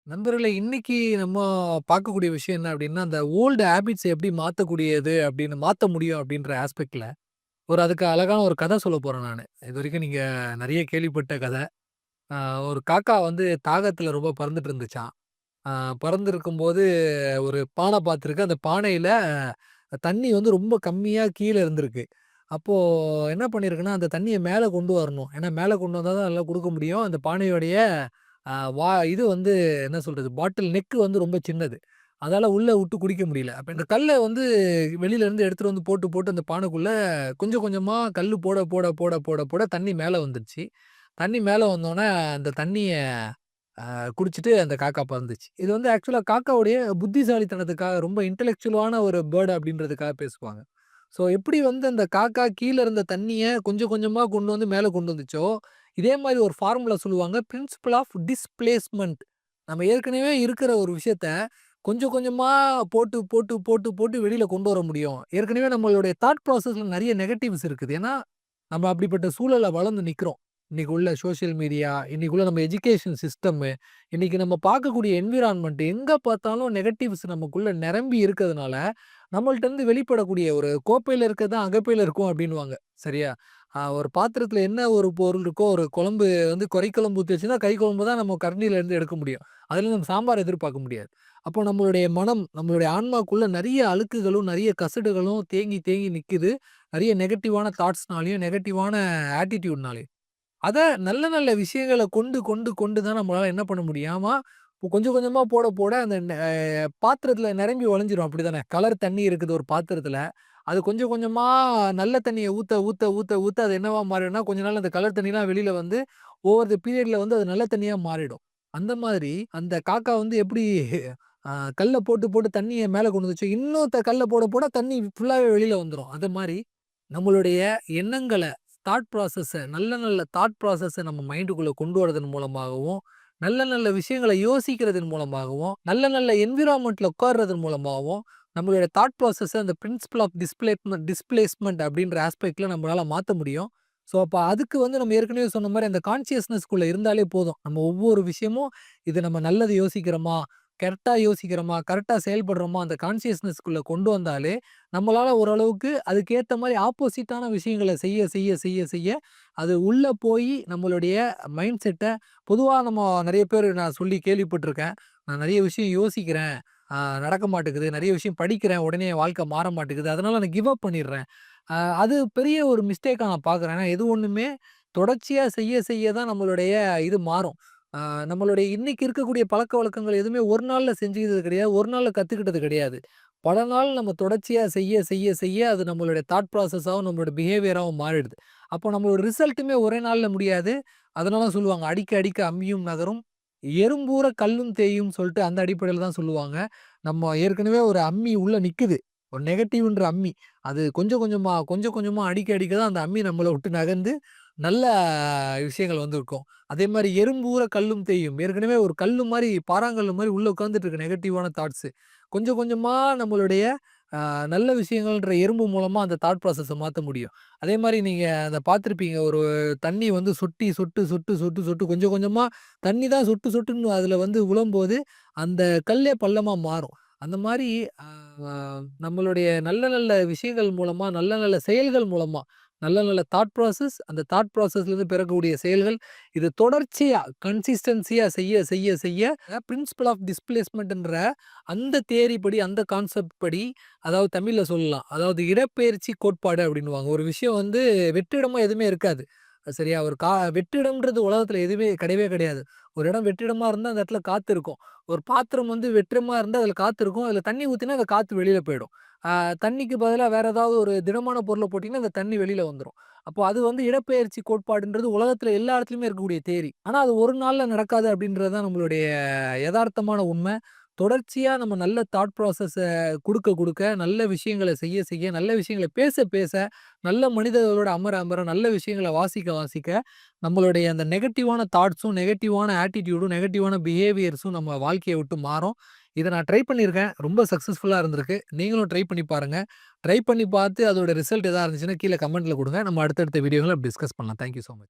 நண்பர்களே, இன்னைக்கு நம்ம பார்க்கக்கூடிய விஷயம் என்ன அப்டின்னா, அந்த ஓல்டு ஹேபிட்ஸ எப்படி மாத்தக்கூடியது அப்படின்னு மாத்த முடியும் அப்படின்ற ஆஸ்பெக்ட்ல, அதுக்கு அழகான ஒரு கதை சொல்லப் போறேன் நானு. இதுவரைக்கும் நீங்க நெறைய கேள்விப்பட்ட கதை. அ ஒரு காக்கா வந்து தாகத்துல ரொம்ப பறந்துட்டு இருந்துச்சாம். அ பறந்திருக்கும்போது ஒரு பானை பார்த்திருக்கு. அந்த பானையில தண்ணி வந்து ரொம்ப கம்மியா கீழ இருந்திருக்கு. அப்போ என்ன பண்ணியிருக்குன்னா, அந்த தண்ணிய மேல கொண்டு வரணும். ஏன்னா மேல கொண்டு வந்தா தான் எல்லாம் குடுக்க முடியும். அந்த பானையோடைய இது வந்து என்ன சொல்றது? பாட்டில் நெக் வந்து ரொம்ப சின்னது. அதால உள்ள விட்டு குடிக்க முடியல. அப்ப இந்த கல்ல வந்து வெளியில இருந்து எடுத்துட்டு வந்து போட்டு, போட்டு அந்த பானைக்குள்ள கொஞ்சம் கொஞ்சமா கல்லு போட, போட, போட, போட, போட தண்ணி மேல வந்துருச்சு. தண்ணி மேல வந்தோனே அந்த தண்ணிய குடிச்சிட்டு அந்த காக்கா பறந்துச்சு. இது வந்து ஆக்சுவலா காக்காவுடைய புத்திசாலித்தனத்துக்காக ரொம்ப இன்டலெக்சுவலான ஒரு பேர்ட் அப்படின்றதுக்காக பேசுவாங்க. ஸோ எப்படி வந்து அந்த காக்கா கீழ இருந்த தண்ணிய கொஞ்சம் கொஞ்சமா கொண்டு வந்து மேல கொண்டு வந்துச்சோ, இதே மாரி ஒரு ஃபார்முலா சொல்லுவாங்க. Principle of displacement. நம்ம ஏற்கனவே இருக்கிற ஒரு விஷயத்த கொஞ்சம் கொஞ்சமா போட்டு, போட்டு, போட்டு, போட்டு வெளியில கொண்டு வர முடியும். ஏற்கனவே நம்மளுடைய தாட் ப்ராசஸ்ல நெறைய நெகட்டிவ்ஸ் இருக்குது. ஏன்னா, நம்ம அப்படிப்பட்ட சூழல்ல வளர்ந்து நிக்கிறோம். இன்னைக்கு உள்ள சோசியல் மீடியா, இன்னைக்கு உள்ள நம்ம எஜுகேஷன் சிஸ்டமு, இன்னைக்கு நம்ம பார்க்கக்கூடிய என்விரான்மென்ட் எங்க பார்த்தாலும் நெகட்டிவ்ஸ் நமக்குள்ள நிரம்பி இருக்கிறதுனால, நம்மள்ட்ட இருந்து வெளிப்படக்கூடிய ஒரு "கோப்பையில இருக்கிறது தான் அகப்பையில இருக்கும்" அப்படின்னுவாங்க. சரியா? ஒரு பாத்திரத்தில என்ன ஒரு பொருள் இருக்கோ, ஒரு குழம்பு வந்து கொறை குழம்பு ஊத்தி வச்சுருந்தா, கறி குழம்பு தான் நம்ம கரண்டியில இருந்து எடுக்க முடியும். அதுல நம்ம சாம்பார் எதிர்பார்க்க முடியாது. அப்போ நம்மளுடைய மனம், நம்மளுடைய ஆன்மாக்குள்ள நெறைய அழுக்குகளும், நெறைய கசடுகளும் தேங்கி தேங்கி நிக்குது. நெறைய நெகட்டிவான தாட்ஸ்னாலயும், நெகட்டிவான ஆட்டிட்யூட்னாலயும். அத நல்ல நல்ல விஷயங்கள கொண்டு கொண்டு கொண்டு தான் நம்மளால என்ன பண்ண முடியுமா, இப்போ கொஞ்சம் கொஞ்சமா போட போட அந்த பாத்திரத்தில நிரம்பி வழிஞ்சிரும் அப்படித்தானே? கலர் தண்ணி இருக்குது ஒரு பாத்திரத்தில. அது கொஞ்சம் கொஞ்சமா நல்ல தண்ணிய ஊத்த ஊத்த ஊத்த ஊத்த அது என்னவா மாறிடும்னா, கொஞ்ச நாள்ல அந்த கலர் தண்ணிலாம் வெளியில வந்து ஓவர் தி பீரியட்ல வந்து அது நல்ல தண்ணியா மாறிடும். அந்த மாதிரி அந்த காக்கா வந்து எப்படி அ கல்ல போட்டு போட்டு தண்ணிய மேல கொண்டு வந்துச்சோ, இன்னும் கல்ல போட போட தண்ணி ஃபுல்லாவே வெளியில வந்துரும். அது மாரி நம்மளுடைய எண்ணங்கள தாட் ப்ராசஸ நல்ல நல்ல தாட் ப்ராசஸ நம்ம மைண்டுக்குள்ள கொண்டு வரதன் மூலமாகவும், நல்ல நல்ல விஷயங்கள யோசிக்கிறதன் மூலமாகவும், நல்ல நல்ல என்விரான்மென்ட்ல உட்கார்றதன் மூலமாகவும், நம்மளுடைய தாட் ப்ராசஸ அந்த பிரின்சிபல் ஆஃப் டிஸ்பிளேஸ்மென்ட் அப்படின்ற ஆஸ்பெக்ட்ல நம்மளால மாத்த முடியும். ஸோ, அப்ப அதுக்கு வந்து நம்ம ஏற்கனவே சொன்ன மாரி அந்த கான்ஷியஸ்னஸ்க்குள்ள இருந்தாலே போதும். நம்ம ஒவ்வொரு விஷயமும் இது நம்ம நல்லது யோசிக்கிறோமா? கரெக்ட்டா யோசிக்கிறோமா? கரெக்ட்டா செயல்படுறோமா? அந்த கான்ஷியஸ்னஸ்க்குள்ள கொண்டு வந்தாலே, நம்மளால ஓரளவுக்கு அதுக்கேத்த மாரி ஆப்போசிட்டான விஷயங்கள செய்ய செய்ய செய்ய செய்ய, அது உள்ள போயி நம்மளுடைய மைண்ட் செட்ட பொதுவா நம்ம நெறைய பேரு நான் சொல்லி கேள்விப்பட்டுருக்கேன். நான் நெறைய விஷயம் யோசிக்கிறேன். ஆ நடக்க மாட்டேங்குது. நெறைய விஷயம் படிக்கிறேன். உடனே என் வாழ்க்கை மாற மாட்டேங்குது. அதனால நான் கிவ் அப் பண்ணிடுறேன். அது பெரிய ஒரு மிஸ்டேக்கா நான் பார்க்குறேன். ஏன்னா எது ஒண்ணுமே தொடர்ச்சியா செய்ய செய்ய தான் நம்மளுடைய இது மாறும். ஆ நம்மளுடைய இன்னைக்கு இருக்கக்கூடிய பழக்கவழக்கங்கள் எதுவுமே ஒரு நாள்ல செஞ்சுக்கிட்டது கிடையாது. ஒரு நாள்ல கத்துக்கிட்டது கிடையாது. பல நாள் நம்ம தொடர்ச்சியா செய்ய செய்ய செய்ய அது நம்மளுடைய தாட் ப்ராசஸாவும், நம்மளோட பிஹேவியராவும் மாறிடுது. அப்போ நம்மளோட ரிசல்ட்டுமே ஒரே நாள்ல முடியாது. அதனால சொல்லுவாங்க, "அடிக்க அடிக்க அம்மியும் நகரும், எறும்பூற கல்லும் தேயும்ன்னு" சொல்லிட்டு அந்த அடிப்படையில தான் சொல்லுவாங்க. நம்ம ஏற்கனவே ஒரு அம்மி உள்ள நிக்குது. ஒரு நெகட்டிவ்ன்ற அம்மி. அது கொஞ்சம் கொஞ்சமா, கொஞ்சம் கொஞ்சமா அடிக்க அடிக்க தான் அந்த அம்மி நம்மள விட்டு நகர்ந்து நல்ல விஷயங்கள் வந்து இருக்கும். அதே மாரி எறும்பு ஊர கல்லும் தேயும். ஏற்கனவே ஒரு கல்லு மாரி, பாறாங்கல்லு மாரி உள்ள உட்கார்ந்துட்டு இருக்கு நெகட்டிவான தாட்ஸு. கொஞ்சம் கொஞ்சமா நம்மளுடைய நல்ல விஷயங்கள்ன்ற எறும்பு மூலமா அந்த தாட் ப்ராசஸ மாத்த முடியும். அதே மாரி நீங்க அத பார்த்திருப்பீங்க. ஒரு தண்ணி வந்து சொட்டி, சொட்டு, சொட்டு, சொட்டு, சொட்டு கொஞ்சம் கொஞ்சமா தண்ணி தான் சொட்டு சொட்டுன்னு அதுல வந்து விழும்போது, அந்த கல்லே பள்ளமா மாறும். அந்த மாரி அ நம்மளுடைய நல்ல நல்ல விஷயங்கள் மூலமா, நல்ல நல்ல செயல்கள் மூலமா, நல்ல நல்ல தாட் ப்ராசஸ், அந்த தாட் ப்ராசஸ்லேருந்து பிறக்கக்கூடிய செயல்கள், இது தொடர்ச்சியா கன்சிஸ்டன்ஸியா செய்ய செய்ய செய்ய பிரின்சிபல் ஆஃப் டிஸ்பிளேஸ்மென்ட்ன்ற அந்த தியரி படி, அந்த கான்செப்ட் படி, அதாவது தமிழ்ல சொல்லலாம். அதாவது இடப்பெயர்ச்சி கோட்பாடு அப்படின்னுவாங்க. ஒரு விஷயம் வந்து வெற்றிடமா எதுவுமே இருக்காது. சரியா? ஒரு வெற்றிடம்ன்றது உலகத்துல எதுவுமே கிடையவே கிடையாது. ஒரு இடம் வெற்றிடமா இருந்தா அந்த இடத்துல காத்து இருக்கும். ஒரு பாத்திரம் வந்து வெற்றிடமா இருந்தா அதுல காத்து இருக்கும். அதுல தண்ணி ஊத்தினா அந்த காத்து வெளியில போயிடும். ஆ தண்ணிக்கு பதிலா வேற ஏதாவது ஒரு திடமான பொருள போட்டீங்கன்னா, அந்த தண்ணி வெளியில வந்துரும். அப்போ அது வந்து இடப்பெயர்ச்சி கோட்பாடுன்றது உலகத்துல எல்லா இடத்துலயுமே இருக்கக்கூடிய தியரி. ஆனா அது ஒரு நாள்ல நடக்காது அப்படின்றது தான் நம்மளுடைய எதார்த்தமான உண்ம. தொடர்ச்சியா நம்ம நல்ல தாட் ப்ராசஸ குடுக்க குடுக்க, நல்ல விஷயங்கள செய்ய செய்ய, நல்ல விஷயங்கள பேச பேச, நல்ல மனிதர்களோட அமர அமர, நல்ல விஷயங்கள வாசிக்க வாசிக்க, நம்மளுடைய அந்த நெகட்டிவான தாட்ஸும், நெகட்டிவான ஆட்டிட்யூடும், நெகட்டிவான பிஹேவியர்ஸும் நம்ம வாழ்க்கைய விட்டு மாறும். இத நான் ட்ரை பண்ணியிருக்கேன். ரொம்ப சக்சஸ்ஃபுல்லா இருந்திருக்கு. நீங்களும் ட்ரை பண்ணி பாருங்க. ட்ரை பண்ணி பார்த்து அதோட ரிசல்ட் எதா இருந்துச்சுன்னா, கீழ கமெண்ட்ல குடுங்க. நம்ம அடுத்தடுத்த வீடியோல டிஸ்கஸ் பண்ணலாம். Thank you so much.